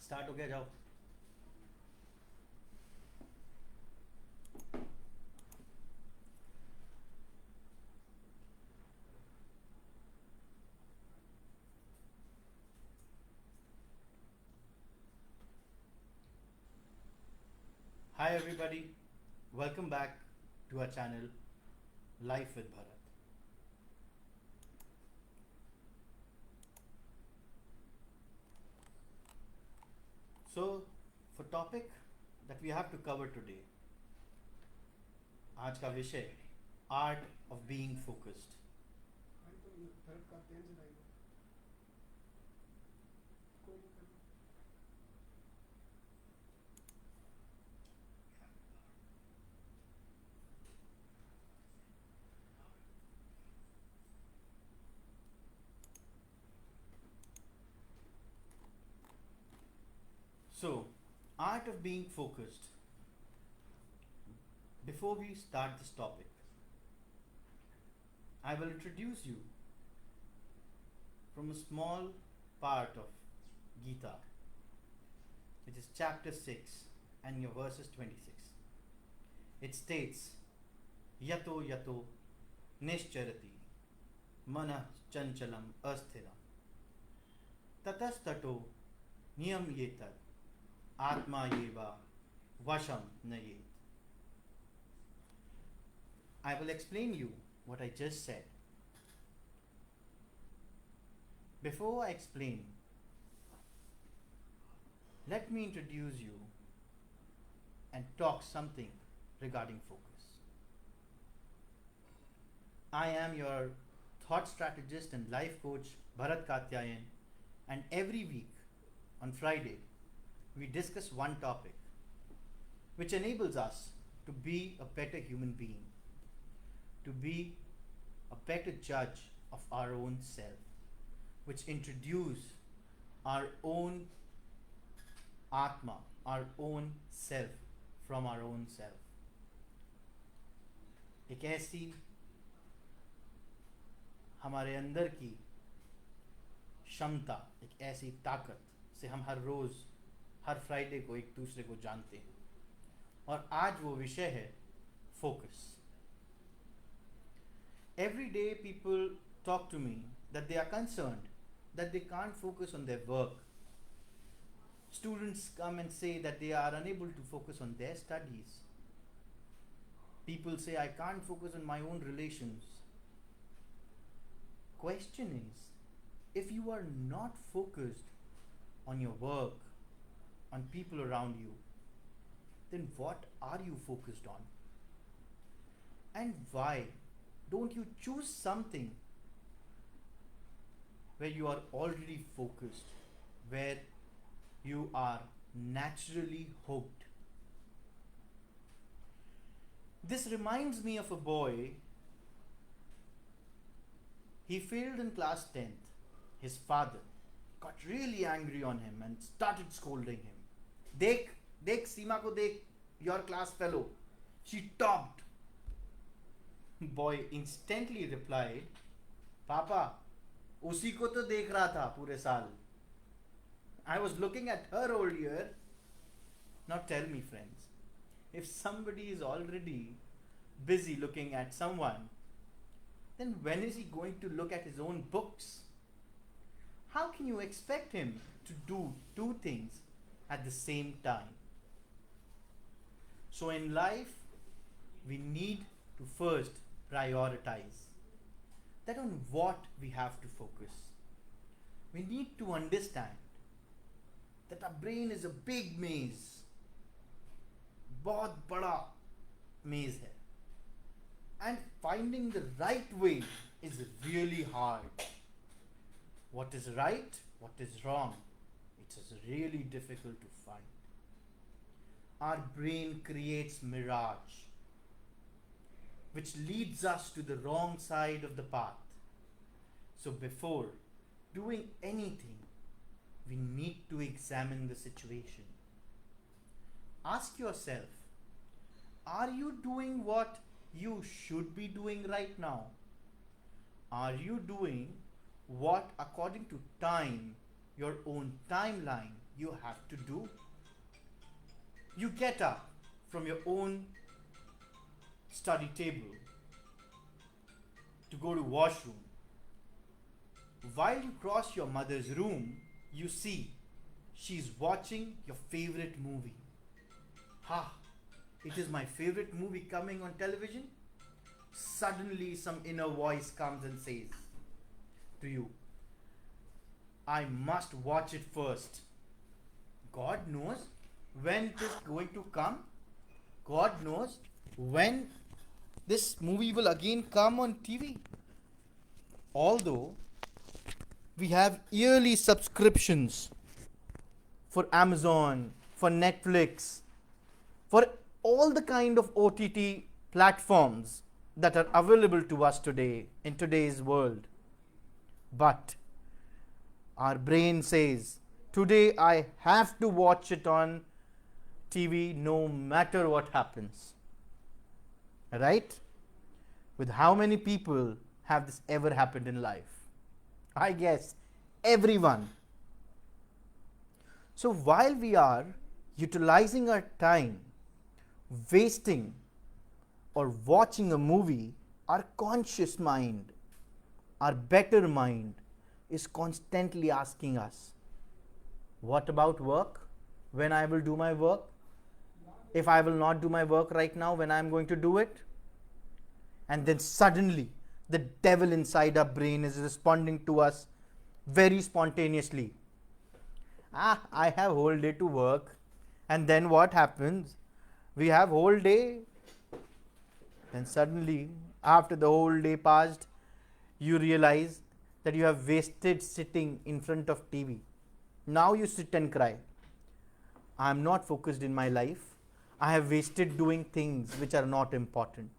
Start हो गया जाओ. Hi everybody, welcome back to our channel Life with Bharat. So, for topic that we have to cover today, आज का विषय Art of Being Focused. Bharat Katyayan से लाई कोई नहीं कर. So, Art of Being Focused. Before we start this topic, I will introduce you from a small part of Gita, which is chapter 6 and your verses 26. It states, Yato yato nischarati manah chanchalam asthiram tatastato niyam yetat atma yeva vasham nayet. I will explain you what I just said. Before I explain, let me introduce you and talk something regarding focus. I am your thought strategist and life coach Bharat Katyayan, and every week on Friday we discuss one topic which enables us to be a better human being, to be a better judge of our own self, which introduce our own Atma, our own self from our own self. एक ऐसी हमारे अंदर की क्षमता, एक ऐसी ताकत से हम हर रोज़ हर फ्राइडे को एक दूसरे को जानते हैं, और आज वो विषय है focus. Every day people talk to me that they are concerned that they can't focus on their work. Students come and say that they are unable to focus on their studies. People say, I can't focus on my own relations. Question is, if you are not focused on your work, on people around you, then what are you focused on? And why don't you choose something where you are already focused, where you are naturally hooked? This reminds me of a boy. He failed in class 10th. His father got really angry on him and started scolding him. Dekh, dekh Seema ko dekh, your class fellow. She topped. Boy instantly replied, Papa, उसी को तो देख रहा था पूरे साल. I was looking at her all year. Now tell me, friends, if somebody is already busy looking at someone, then when is he going to look at his own books? How can you expect him to do two things at the same time? So in life, we need to first prioritize that on what we have to focus. We need to understand that our brain is a big maze. बहुत बड़ा maze है. And finding the right way is really hard. What is right, what is wrong, it is really difficult to find. Our brain creates mirage, which leads us to the wrong side of the path. So before doing anything, we need to examine the situation. Ask yourself, are you doing what you should be doing right now? Are you doing what according to time, your own timeline, you have to do? You get up from your own study table to go to washroom. While you cross your mother's room, you see she's watching your favorite movie. Ha! It is my favorite movie coming on television. Suddenly, some inner voice comes and says to you, I must watch it first. God knows when it is going to come. God knows when this movie will again come on TV. Although we have yearly subscriptions for Amazon, for Netflix, for all the kind of OTT platforms that are available to us today in today's world. But our brain says, today I have to watch it on TV no matter what happens. Right? With how many people have this ever happened in life? I guess everyone. So while we are utilizing our time, wasting or watching a movie, our conscious mind, our better mind is constantly asking us, what about work? When I will do my work? If I will not do my work right now, when I am going to do it? And then suddenly the devil inside our brain is responding to us very spontaneously. I have whole day to work. And then what happens? We have whole day. Then suddenly, after the whole day passed, you realize that you have wasted sitting in front of TV. Now you sit and cry. I am not focused in my life. I have wasted doing things which are not important.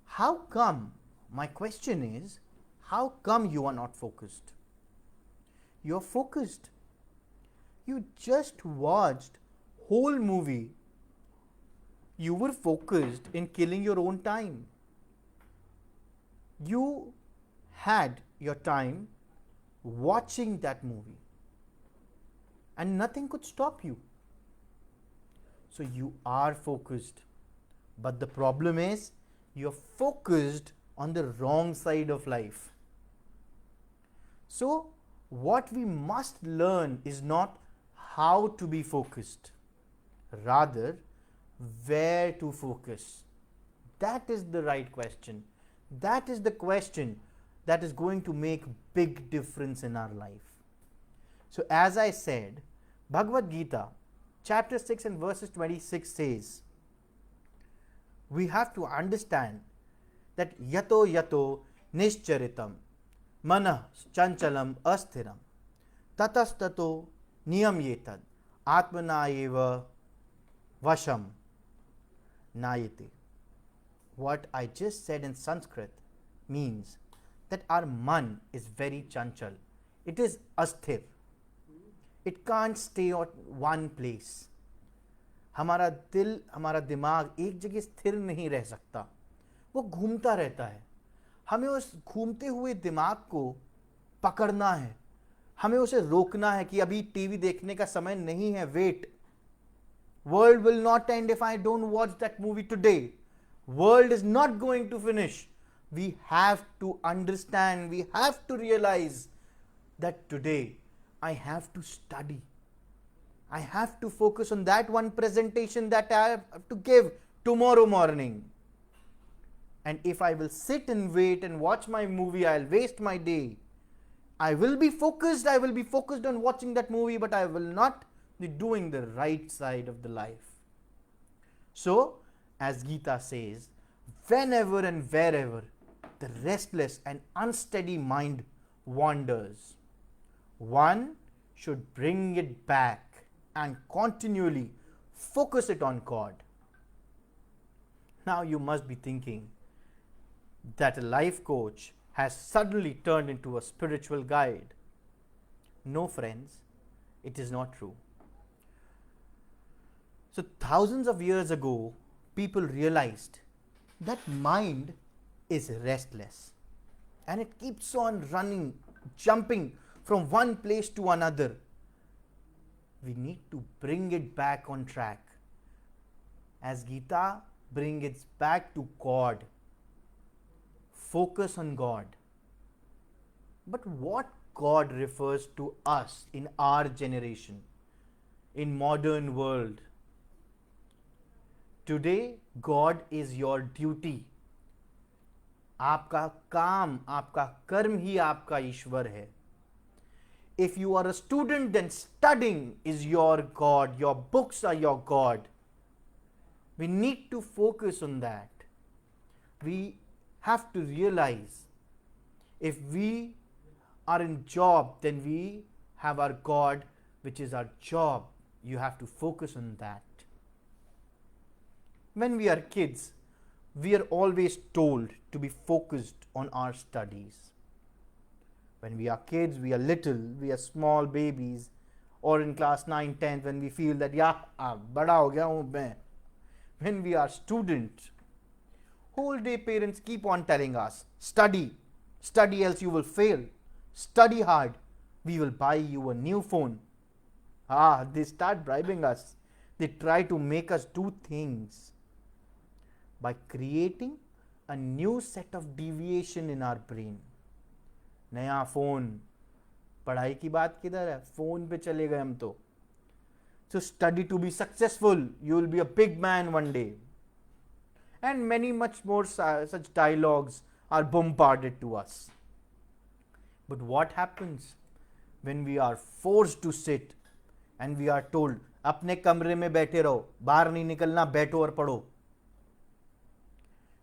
How come? My question is, how come you are not focused? You are focused. You just watched whole movie. You were focused in killing your own time. You had your time watching that movie and nothing could stop you. So you are focused. But the problem is, you're focused on the wrong side of life. So what we must learn is not how to be focused, rather where to focus. That is the right question. That is the question that is going to make big difference in our life. So as I said, Bhagavad Gita chapter 6 and verses 26 says, we have to understand that yato yato nischaritam manah chanchalam asthiram tatastato niyamyetad atmana eva vasham nayate. What I just said in Sanskrit means that our man is very chanchal. It is asthir. It can't stay at one place. हमारा दिल, हमारा दिमाग एक जगह स्थिर नहीं रह सकता, वो घूमता रहता है. हमें उस घूमते हुए दिमाग को पकड़ना है, हमें उसे रोकना है कि अभी टीवी देखने का समय नहीं है, wait. World will not end if I don't watch that movie today. World is not going to finish. We have to understand, we have to realize that today I have to study. I have to focus on that one presentation that I have to give tomorrow morning. And if I will sit and wait and watch my movie, I'll waste my day. I will be focused on watching that movie, but I will not be doing the right side of the life. So, as Gita says, whenever and wherever the restless and unsteady mind wanders, one should bring it back and continually focus it on God. Now you must be thinking that a life coach has suddenly turned into a spiritual guide. No, friends, it is not true. So thousands of years ago, people realized that mind is restless and it keeps on running, jumping from one place to another. We need to bring it back on track. As Gita brings it back to God. Focus on God. But what God refers to us in our generation, in modern world? Today, God is your duty. आपका काम, आपका कर्म ही आपका ईश्वर है. If you are a student, then studying is your God. Your books are your God. We need to focus on that. We have to realize if we are in job, then we have our God, which is our job. You have to focus on that. When we are kids, we are always told to be focused on our studies. When we are kids, we are little, we are small babies, or in class 9, 10, when we feel that, bada ho gaya hu main. When we are students, whole day parents keep on telling us, study else you will fail, study hard, we will buy you a new phone. They start bribing us. They try to make us do things by creating a new set of deviation in our brain. नया phone, पढ़ाई की बात किधर है, phone पे चले गए हम तो. So study to be successful, you will be a big man one day. And many much more such dialogues are bombarded to us. But what happens when we are forced to sit and we are told, अपने कमरे में बैठे रहो, बाहर नहीं निकलना, बैठो और पढ़ो.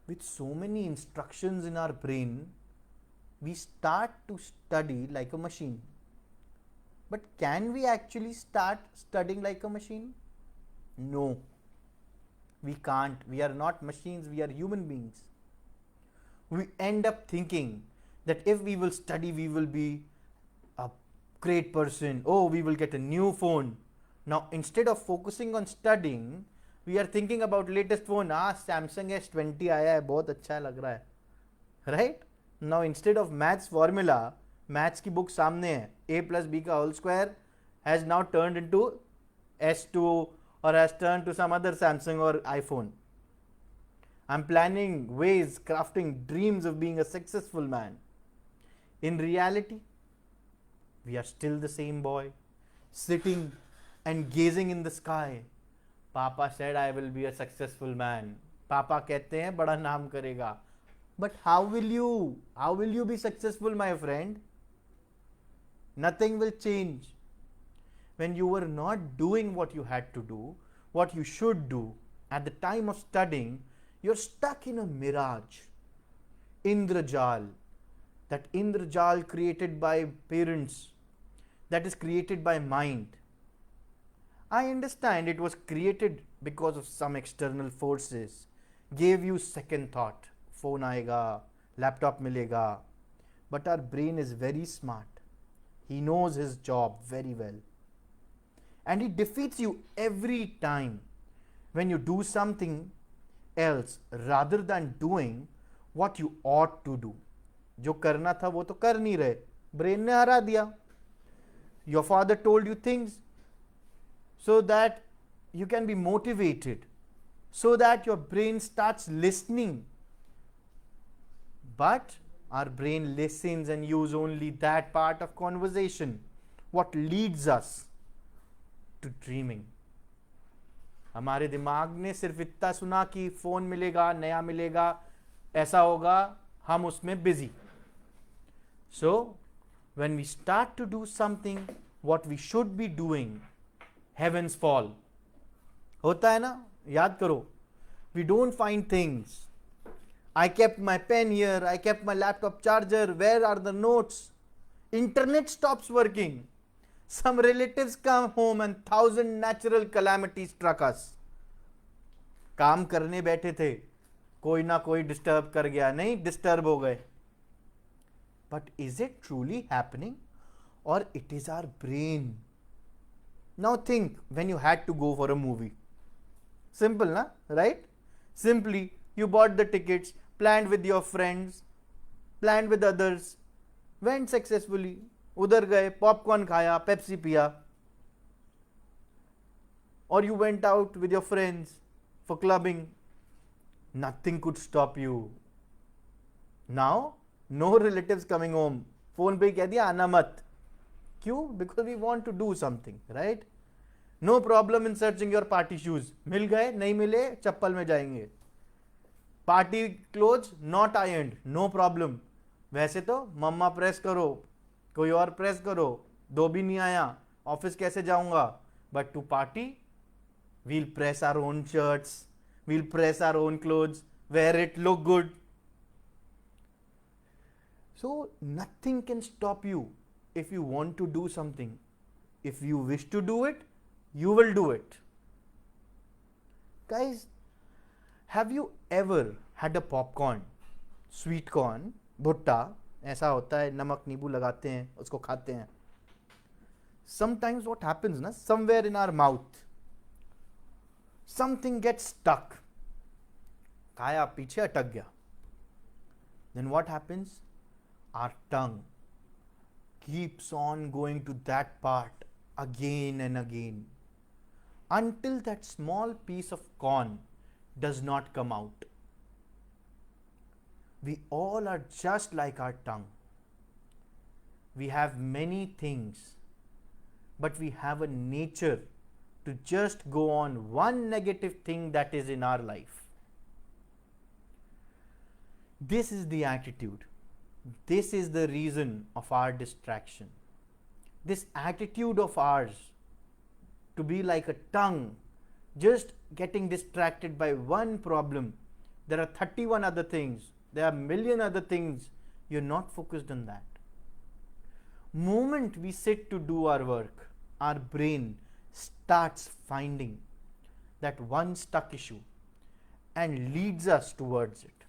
With so many instructions in our brain, we start to study like a machine. But can we actually start studying like a machine? No. We can't. We are not machines, we are human beings. We end up thinking that if we will study, we will be a great person. Oh, we will get a new phone. Now, instead of focusing on studying, we are thinking about latest phone. Samsung S20 आया है, बहुत अच्छा लग रहा है. Right? Now, instead of maths formula, maths की book सामने है. A plus B का whole square has now turned into S2 or has turned to some other Samsung or iPhone. I'm planning ways, crafting dreams of being a successful man. In reality, we are still the same boy, sitting and gazing in the sky. Papa said I will be a successful man. Papa कहते हैं बड़ा नाम करेगा. But how will you be successful, my friend? Nothing will change. When you were not doing what you had to do, what you should do at the time of studying, you're stuck in a mirage. Indrajal. That Indrajal created by parents, that is created by mind. I understand it was created because of some external forces, gave you second thought. Phone आएगा, laptop मिलेगा. But our brain is very smart. He knows his job very well. And he defeats you every time when you do something else rather than doing what you ought to do. जो करना था वो तो कर नहीं रहे. Brain ने हरा दिया. Your father told you things so that you can be motivated, so that your brain starts listening. But our brain listens and use only that part of conversation, what leads us to dreaming. हमारे दिमाग ने सिर्फ इतना सुना कि phone मिलेगा, नया मिलेगा, ऐसा होगा, हम उसमें busy. So, when we start to do something what we should be doing, heavens fall. होता है ना? याद करो. We don't find things. I kept my pen here, I kept my laptop charger, where are the notes? Internet stops working. Some relatives come home and 1,000 natural calamities struck us. काम करने बैठे थे, कोई ना कोई डिस्टर्ब कर गया, नहीं डिस्टर्ब हो गए. But is it truly happening? Or it is our brain? Now think when you had to go for a movie. Simple, na? Right? Simply, you bought the tickets, planned with your friends, planned with others, went successfully, उधर गए, popcorn खाया, Pepsi पिया. or you went out with your friends for clubbing, nothing could stop you. Now no relatives coming home, phone पे कह दिया आना मत. क्यों? Because we want to do something, right? No problem in searching your party shoes. मिल गए, नहीं मिले, चप्पल में जाएंगे. Party clothes not ironed, no problem. वैसे तो मम्मा प्रेस करो, कोई और प्रेस करो, दो भी नहीं आया, ऑफिस कैसे जाऊंगा? But to party, we'll press our own shirts, we'll press our own clothes, wear it, look good. So nothing can stop you if you want to do something. If you wish to do it, you will do it. Guys, have you ever had a popcorn, sweet corn, भुट्टा, ऐसा होता है, नमक नींबू लगाते हैं, उसको खाते हैं. Sometimes what happens ना, somewhere in our mouth, something gets stuck. खाया, पीछे अटक गया. Then what happens? Our tongue keeps on going to that part again and again until that small piece of corn does not come out. We all are just like our tongue. We have many things, but we have a nature to just go on one negative thing that is in our life. This is the attitude. This is the reason of our distraction. This attitude of ours to be like a tongue, just getting distracted by one problem. There are 31 other things. There are a million other things. You're not focused on that. Moment we sit to do our work, our brain starts finding that one stuck issue and leads us towards it.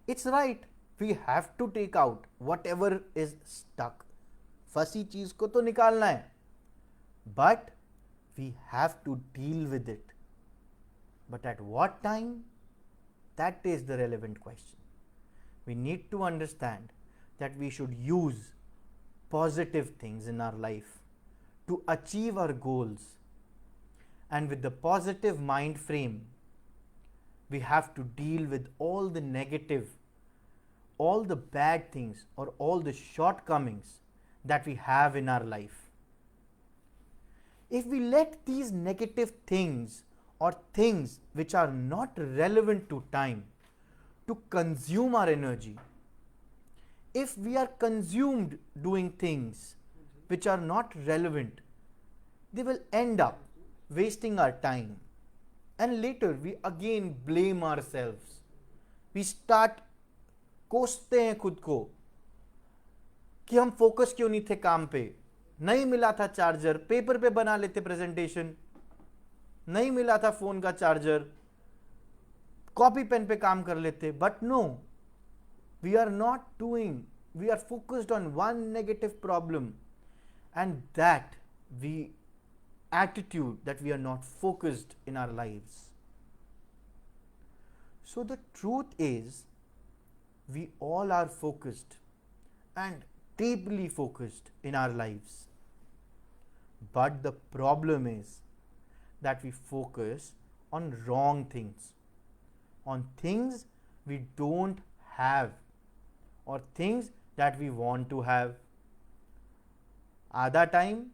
It's right. We have to take out whatever is stuck. फंसी चीज को तो निकालना है, but we have to deal with it. But at what time? That is the relevant question. We need to understand that we should use positive things in our life to achieve our goals. And with the positive mind frame, we have to deal with all the negative, all the bad things, or all the shortcomings that we have in our life. If we let these negative things or things which are not relevant to time to consume our energy, if we are consumed doing things which are not relevant, they will end up wasting our time. And later we again blame ourselves. We start कोसते हैं खुद को कि हम focus क्यों नहीं थे काम पे, नहीं मिला था चार्जर, पेपर पे बना लेते प्रेजेंटेशन, नहीं मिला था फोन का चार्जर, कॉपी पेन पे काम कर लेते. But no, we are not doing, we are focused on one negative problem, and that we attitude that we are not focused in our lives. So the truth is, we all are focused and deeply focused in our lives. But the problem is that we focus on wrong things, on things we don't have or things that we want to have. आधा time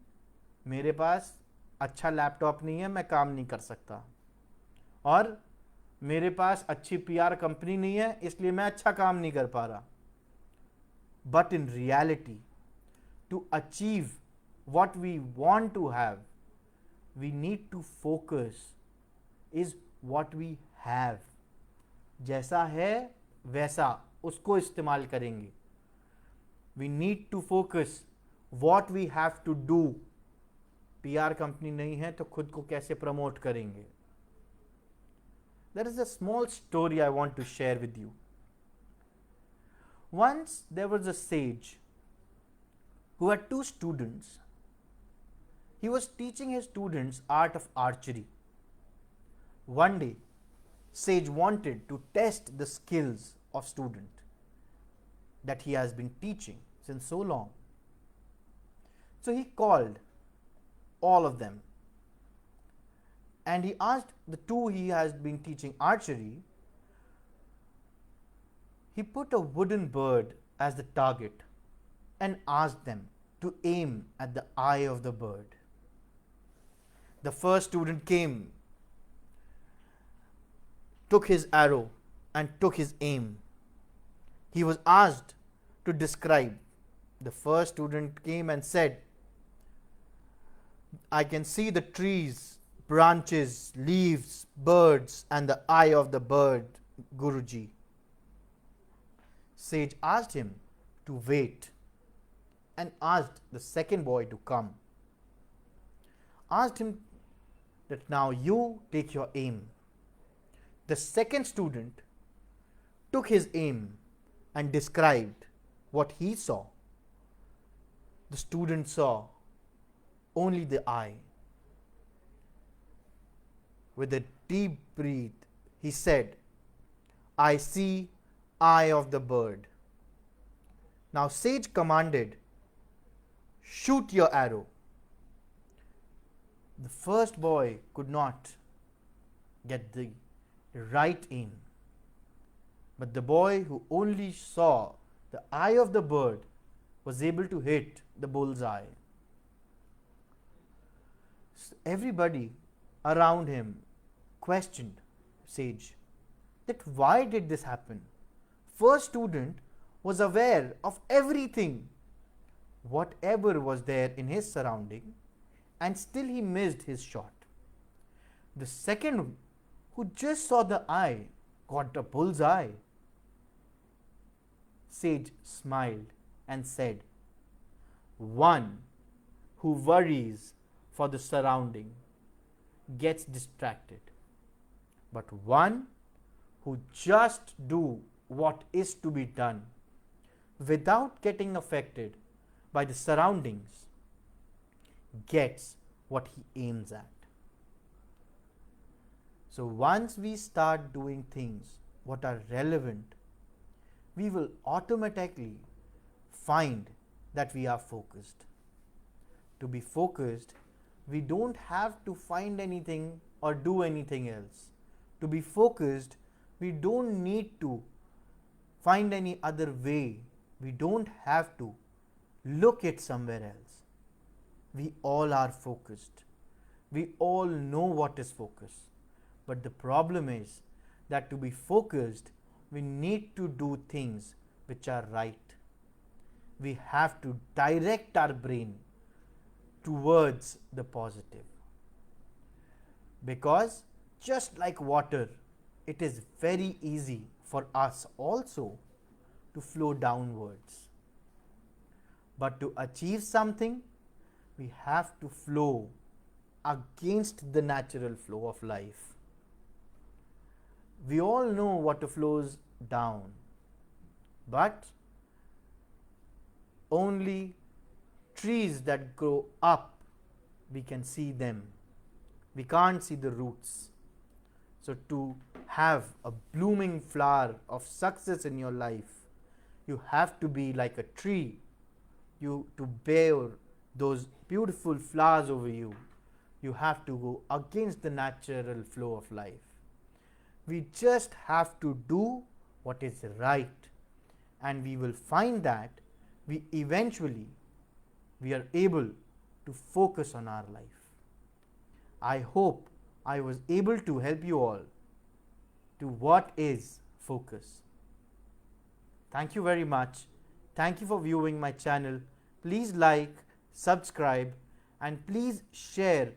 मेरे पास अच्छा laptop नहीं है, मैं काम नहीं कर सकता, और मेरे पास अच्छी पीआर कंपनी नहीं है, इसलिए मैं अच्छा काम नहीं कर पा रहा. But in reality, to achieve what we want to have, we need to focus is what we have. जैसा है वैसा उसको इस्तेमाल करेंगे. We need to focus what we have to do. PR company नहीं है तो खुद को कैसे प्रमोट करेंगे. There is a small story I want to share with you. Once there was a sage who had two students. He was teaching his students art of archery. One day, sage wanted to test the skills of student that he has been teaching since so long. So he called all of them and he asked the two he has been teaching archery, he put a wooden bird as the target and asked them to aim at the eye of the bird. The first student came, took his arrow, and took his aim. He was asked to describe. The first student came and said, I can see the trees, branches, leaves, birds, and the eye of the bird, Guruji. Sage asked him to wait and asked the second boy to come. Asked him that now you take your aim. The second student took his aim and described what he saw. The student saw only the eye. With a deep breath, he said, I see eye of the bird. Now Sage commanded, shoot your arrow. The first boy could not get the right aim, but the boy who only saw the eye of the bird was able to hit the bullseye. So everybody around him questioned Sage that why did this happen? First student was aware of everything, whatever was there in his surrounding, and still he missed his shot. The second, who just saw the eye, got a bullseye. Sage smiled and said, one who worries for the surrounding gets distracted, but one who just do what is to be done without getting affected by the surroundings gets what he aims at. So once we start doing things what are relevant, we will automatically find that we are focused. To be focused, we don't have to find anything or do anything else. To be focused, we don't need to find any other way. We don't have to look at somewhere else. We all are focused. We all know what is focus. But the problem is that to be focused, we need to do things which are right. We have to direct our brain towards the positive. Because just like water, it is very easy for us also to flow downwards. But to achieve something, we have to flow against the natural flow of life. We all know water flows down, but only trees that grow up, we can see them. We can't see the roots. So to have a blooming flower of success in your life, you have to be like a tree. You to bear those beautiful flowers over you, you have to go against the natural flow of life. We just have to do what is right, and we will find that we are able to focus on our life. I hope I was able to help you all to what is focus. Thank you very much. Thank you for viewing my channel. Please like, subscribe, and please share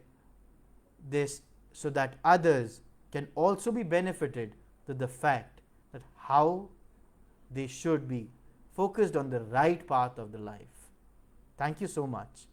this so that others can also be benefited to the fact that how they should be focused on the right path of the life. Thank you so much.